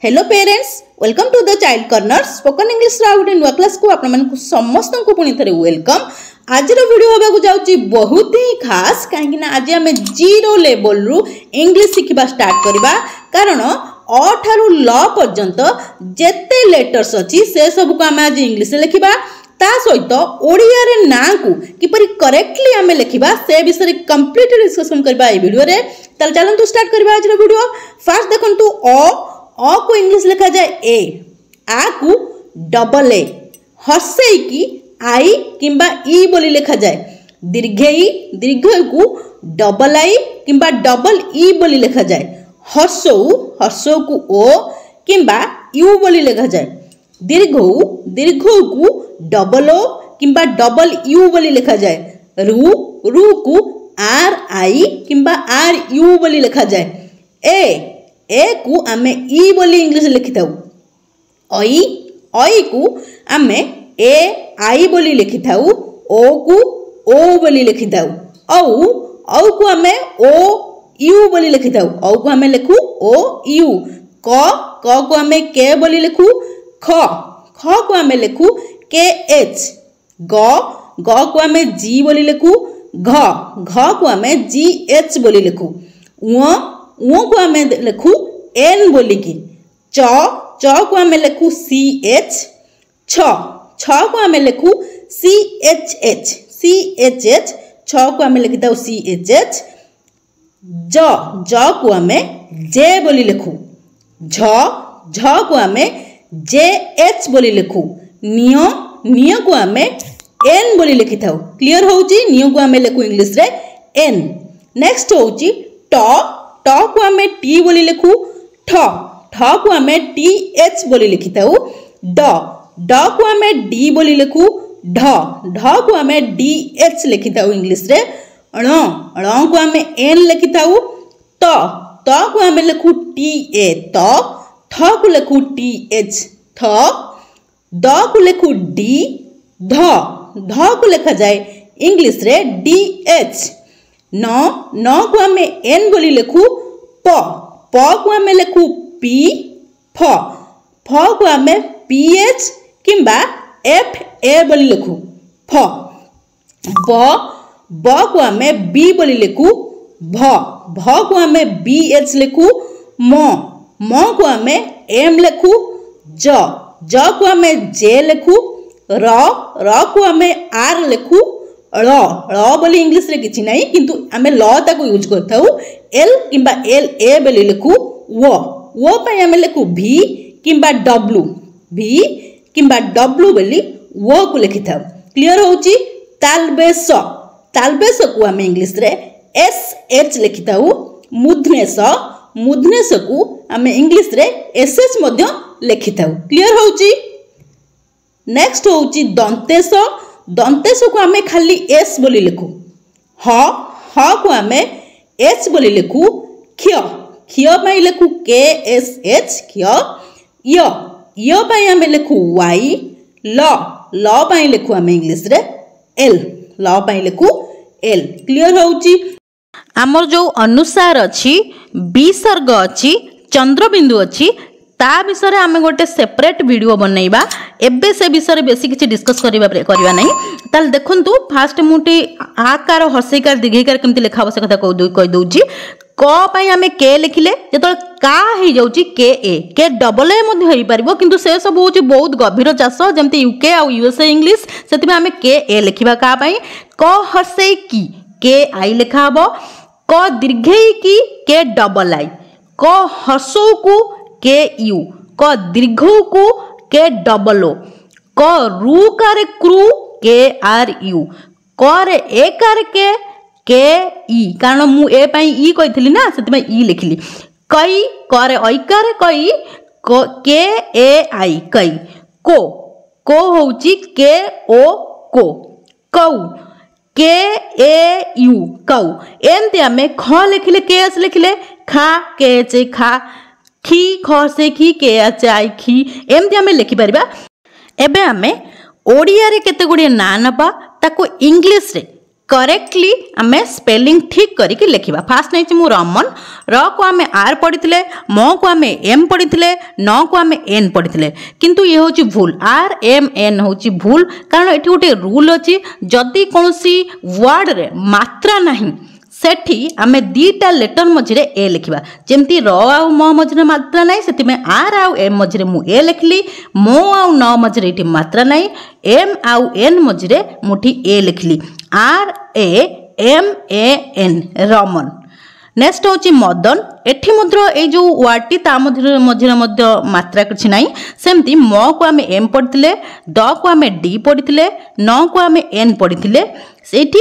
Hello parents, welcome to the child corner spoken English गोटे नुआ class को आपण समस्त को पुणी थे वेलकम। आज वीडियो होगा जाऊँगी बहुत ही खास कहीं आज आम जीरो लेवल रु इंग्लिश शिखा स्टार्ट करवा। कारण अ ठारू ल पर्यंत जेते लेटर्स अच्छी से सब को आम आज इंग्लिश लिखा ता सहित ओडिया रे ना को किपरि करेक्टली आम लिखा से विषय कंप्लीट डिस्कशन करबा ए वीडियो रे। तल चलंतु स्टार्ट करबा आज वीडियो। फर्स्ट देखंतु अ को इंग्लिश लिखा जाए ए, आ को डबल ए, हर्षई की आई किंबा ई बोली लिखा जाए, दीर्घई दीर्घ को डबल आई किंबा डबल ई बोली लिखा जाए, हर्षौ हर्षौ को ओ किंबा यू बोली लिखा जाए, दीर्घौ दीर्घ को डबल ओ किंबा डबल यू बोली लिखा जाए, रु रु को आर आई किंबा आर यू बोली लिखा जाए, ए को आमे ई बोली इंग्लिश लिखि थाउ, आई को आमे ए आई बोली लिखि थाउ, ओ को ओ बोली लिखि थाउ, औ को आमे ओ यू बोली लिखि थाउ, औ को आमे लिखु ओ यू, क को आमे के बोली लिखु, ख को आमे लिखु के एच, ग को आमे जी बोली लिखु, घ को आमे जी एच बोली लिखु, उ को आम लिखु एन बोलिकी, च को आम लिखु सी एच, छ को आम लिखु सी एच एच, छ को आम लिखि था सी एच एच, ज को आम जे बोली लिखु, झ को आम जे एच बोली लिखु, निय को आम एन बोली लिखि था। क्लियर होउची? निय को आम लिखु इंग्लिश रे एन। नेक्स्ट होउची ट को आम टी बोली लिखु, ठ को आम टी एच बोली लिखि थाउ, ड को आम डी बोली लिखु, ढ को आम डी एच लिखि थाउ इंग्लिश रे, ण को आम एन लिखि थाउ, त को आम लिखु टी ए थ को लिखु टी एच थ, द को लिखु डी, ध को लिखा जाए इंग्लिश रे डी एच, न को आम एन बोली लिखु, प को आम लिखु पी, फ को आम पी एच किंबा एफ ए बोली लिखु, फ ब को आम बी बोली लिखु, भ को आम बी एच लिखु, म को आम एम लिखु, ज को आम जे लिखु, र को आम आर लिखु, ल बोली इंग्लिश रे किछि नाही किंतु आमे ल ताको यूज करथाउ, एल किंबा एल ए बोली लिखु, वो पय आमे लिखु भी किंबा डब्लू बोली वो को लिखि थाउ। क्लियर होउची? तालबेस को आमे इंग्लिश रे एस एच लिखि थाउ, मुधनेस को आमे इंग्लिश रे एस एच मध्य लिखि थाउ। क्लियर होउची? नेक्स्ट होउची दंतेश को आमे खाली एस बोली लिखु, ह को आमे एच बोली लिखु, क्ष पाई लिखु के एस एच क्ष, य पाई आमे लिखु वाई, ल पाई लिखु आमे इंग्लिश रे एल, ल पाई लिखु एल। क्लियर होउची? आमर जो अनुसार अछि, विसर्ग अछि, चंद्रबिंदु अछि, ता विषय आम गोटे सेपरेट वीडियो बनइबा। एबे से विषय बेसी किछि डिस्कस करबा नहीं। ताल देखंतु फास्ट मुटी आकार हर्षईकार दीर्घईकार केमति लेखा आवश्यकता कहि दउची। क पई आमे के लिखिले जेतल का हे जाउची के डबल ए मध्ये होई परिबो, किंतु से सब होची बहुत गभीर चाष जेमति यूके आ यूएसए इंग्लिश, सेति में आमे के ए लिखिबा का पई, क हर्षई की के आई लिखा हबो, क दीर्घई की के डबल आई, क हर्षौ को के यू, क दीर्घ को के डबल ओ, क रू कार क्रू के आर यू, क रे ए कार के ई, कारण मु ए पई ई कहितली ना सेति में ई लिखली, कई क रे आई कार कई, के ए आई कई, को होउची के ओ को, कौ के ए यू कौ, एमते आमे ख लिखले के एस लिखले, खा के एच खा, खी ख से खी के एच आई खी, एमती आमे लिखि परिबा। एबे आमे ओडिया रे केते गुडी ना नबा ताको इंग्लिश रे करेक्टली आम स्पेलिंग ठीक करके लिखा। फास्ट नहीं मु रमन, र को आम आर पढ़ी, म को आम एम पढ़ी, न को आम एन पढ़ी, किंतु ये हूँ भूल। आर एम एन हूँ भूल, कारण ये गोटे रूल अच्छी, जदि कौन वर्ड रे मात्रा नहीं सेठी आमे दीटा लेटर मझिरे ए लिखा। जमती र आउ म मझिरे मात्रा नहीं, से आर आउ एम मझिरे मु ए लिखली, मो आउ न मझिरे ये मात्रा नहीं, एम आउ एन मझिरे मुठी ए लिखली। R A M A N Raman. Next हूँ मदन। एठी मध्य ये जो वार्डटी ता मझिरे मात्रा किसी ना, सेमती म को आम एम पढ़ी, द को आम डी पढ़ी, न को आम एन पढ़ी, सेठी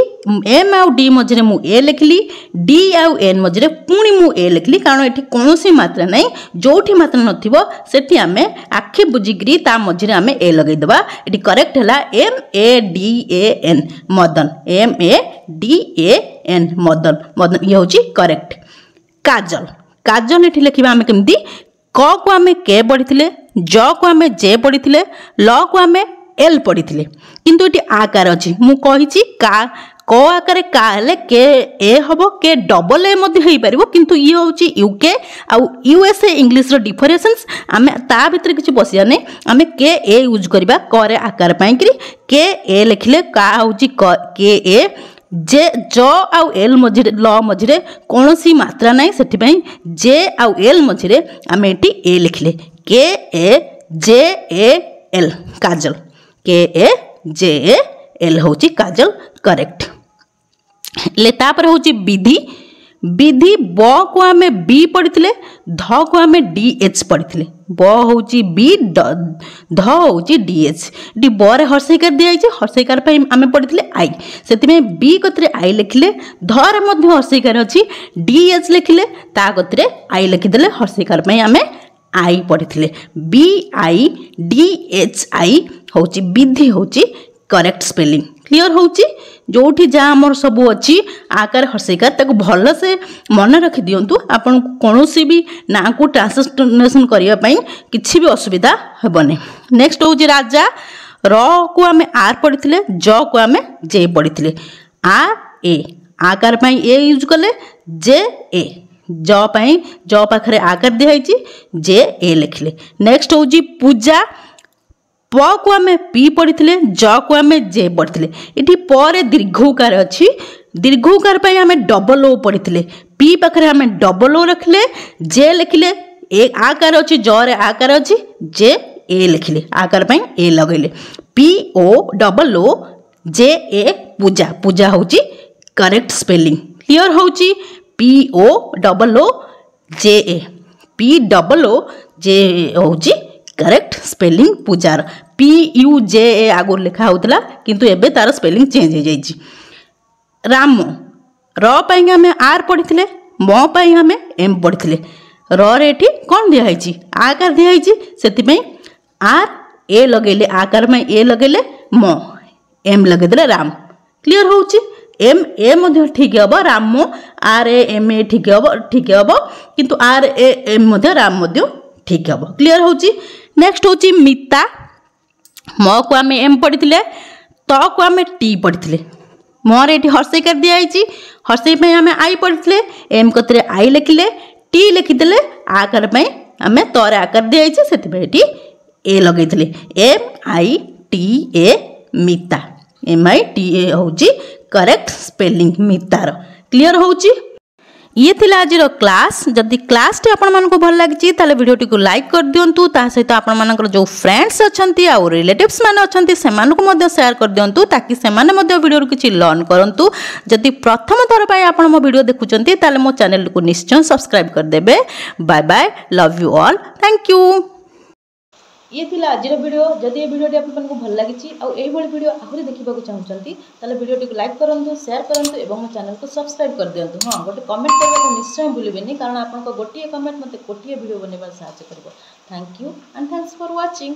एम आउ डी मझिरे मु ए लिखली, डी आउ एन मझिरे पुणी मु ए लिखली, कारण ये कौन मात्रा नहीं, जोठी मात्रा नथिबो सेठी आमे आखि बुझिकरी ता मझिरे आमे ए लगेदेबा। ये करेक्ट है M A D A N Madan, M A D A N Madan. Madan ये हूँ करेक्ट। काजल। काजल ये लिखा आम केमती, क को आम के पढ़ी, ज को आम जे पढ़ी, ल को आम एल पढ़ी, किंतु ये आकार अच्छी मु कही का क आकार का हेले के ए हम के डबल ए हो पार, किंतु ये हूँ यूके आउ यूएसए इंग्लिश डिफरेंस। आम ता भीतर किसी बसिया नहीं, आम के ए यूज करवा करे आकार पाई के ए लिखले का हूँ के ए, जे ज आउ एल मझिरे ल मझिरे कौन सी मात्रा नहीं, से जे आउ एल मझिरे आम ये ए लिखले के ए जे ए एल काजल, के ए जे ए एल हूँ काजल करेक्ट। ले तापर हूँ विधि। विधि ब को आम बी पढ़ी, ध को आम डी एच पढ़ी, ब हूँ बी ध हूँ डी एच, डी बरे हर्षईकार दिखाई, हर्षईकार आम पढ़ी आई, से बी कतरे आई लिखले, धरे हर्षईकार अच्छी, डी एच लिखले ता कतरे आई लिखिदे, हर्षईकार आम आई पढ़ी, B I D H I हूँ विधि हूँ करेक्ट स्पेलिंग। क्लियर हूँ जोठी जहाँ आमर सब अच्छी आकार हर्षईकार ताको भल से मन रखी दिंतु, आपन कौन भी ना को ट्रांसलेशन करने किसी भी असुविधा हेबनी। नेक्स्ट हूँ राजा। र को आम आर पढ़ी, ज को आम जे पढ़ी, आर ए आकार पाई ए यूज कले, जे ए ज पाखरे आकार दिखाई, जे ए लिखले। नेक्स्ट हूँ पूजा। प को आम पी पढ़ी, ज को आम जे पढ़ी, ये पर दीर्घकार अच्छी, दीर्घकार आम डबल ओ पढ़ी, पी पाखे आम डबल ओ रखले, जे लिखले ए आकार अच्छी, जरे आकार अच्छी, जे ए लिखले आकार पाई ए लगेले, पी ओ डबल ओ जे ए पूजा। पूजा हूँ करेक्ट स्पेलिंग। क्लियर हूँ पी ओ डबल ओ जे ए, पी डबल ओ जे हूँ करेक्ट स्पेलिंग पूजार। पी यू जे ए आगुर लिखा होता किंतु एबे तार स्पेलिंग चेंज हो जाइए। राम। र पाई आम आर पढ़ी, म पाई आम एम पढ़ी, रे कौन दिखाई आकार दिखाई, से आर ए लगेले आकार में ए लगेले, म एम लगेदे राम। क्लियर हूँ एम ए ठीक हम, Ram R A M A ठीक हम किंतु आर ए एम राम ठीक हम। क्लियर हूँ। नेक्स्ट हूँ मिता। म को आम एम पढ़ी, त को आम टी पढ़ी, मोर ये हर्षईकार दिखाई, हर्षई आम आई पढ़ी, एम कतरे आई लिखले, टी लिखिदे आकार आम तर आकार दिखाई, से ए लगे एम आई टी ए मिता, एम आई टी ए हूँ करेक्ट स्पेलिंग मितार। क्लियर हूँ। ये थिला आज क्लास। जदि क्लास टी आपण मानको भल लागी ताले वीडियोटी को लाइक कर दियंतु, ता सहित आपण मानकर जो फ्रेंड्स अछंती आ रिलेटिव्स माने अछंती सेमानको मध्य शेयर कर दियंतु, ताकि सेमाने मध्य वीडियो रो किछि लर्न करंतु। जदि प्रथम थर पय आपण मो वीडियो देखुचंती ताले मो चैनल को निश्चय सब्सक्राइब कर देबे। Bye bye, love you all, thank you. ये थिला आज वीडियो। जदि ये वीडियो आपको भल लगी और यही वीडियो आहरी देखा चाहते ताले वीडियो को लाइक करूँ, शेयर करूँ और मो चैनल को सब्सक्राइब कर दिंतु। हाँ, गोटे कमेंट करने निश्चय भूलें, कारण आपको गोटे कमेंट मत गोटे वीडियो बनवा साहाय्य कर। Thank you and thanks for watching.